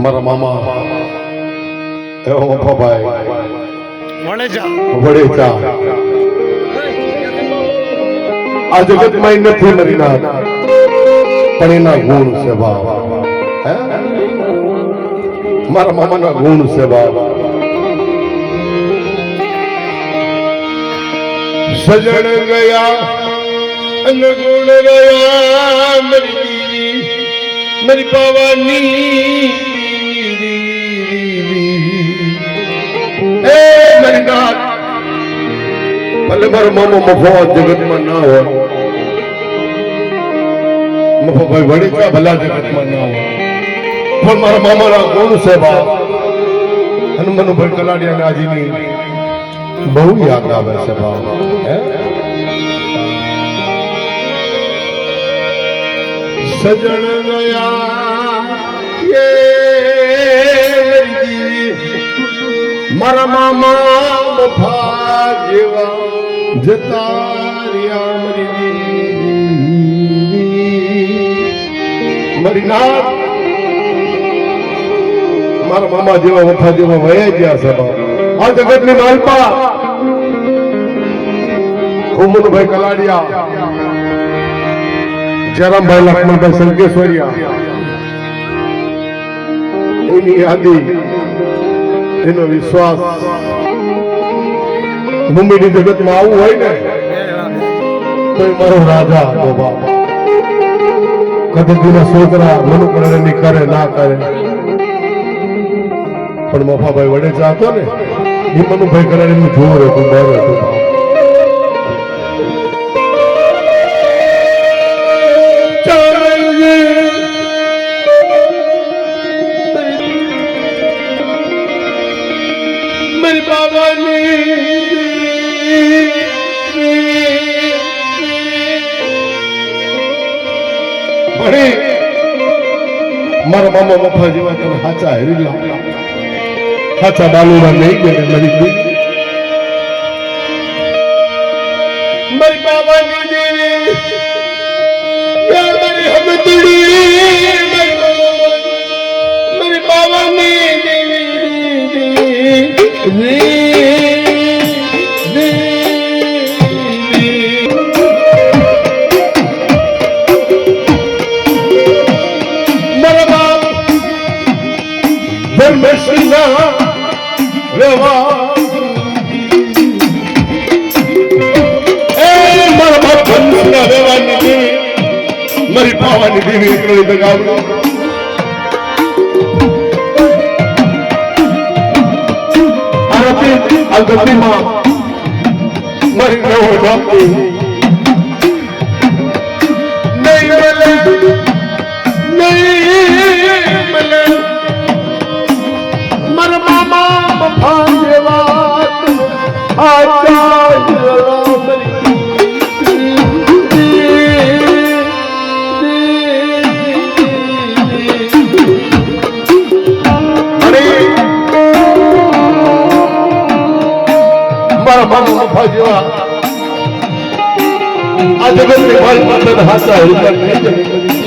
મારા મામા એવો મફાભાઈ વડેચા આ જગતમાં નથી મરીના પણ એના ગુણ છે બાબા. મારા મામાના ગુણ છે બાબા. સજણ ગયા અને ગુણ રહ્યા મારી દીવી મારી પાવાની એ મારી નાથ ભલે મારો મામો મફા જગતમાં ના હોય, મફાભાઈ વડેચા ભલા જગતમાં ના હોય, પણ મારા મામાના ગુણ છે બાપ. હનુમાનભાઈ કલાડિયા નાજીની બહુ યાદ આવે છે બાપ. સજણ ગયા મારા મામા મફા જેવા જતા રહ્યા મારી નાથ. મારા મામા જેવા મફા જેવા વયા ગયા છે બાપ. આ જગત ની માલપા ઉમરભાઈ કલાડિયા, જયરામભાઈ લક્ષ્મણભાઈ સંકેશ્વરિયા, એની યાદી એનો વિશ્વાસ મુંબઈની જગતમાં આવું હોય ને તો એ મારો રાજા હતો બાપ. કદીના છોકરા મનુકરણની કરે ના કરે, પણ મફાભાઈ વડેચા હતો ને એ મનુભાઈ કરાડીનું જોર હતું, ડર હતું બાપ. મારા મામા મફા જેવા તમે હાચા હેરીલા હાચા બાલુડા નહીં ગયે મારી દીકરી મારી બાબાની દેવી મારી હમદડી મારી બાબાની દેવી મારી પાવાની દેવી એકલી દગાવડો આરતી અગતિમાં મારી નવો બાપી નહીં મળે મારા મામા મફા જેવા મફા જેવા આ જગત ની મારી પાસે હાથા હિલતા નહીં.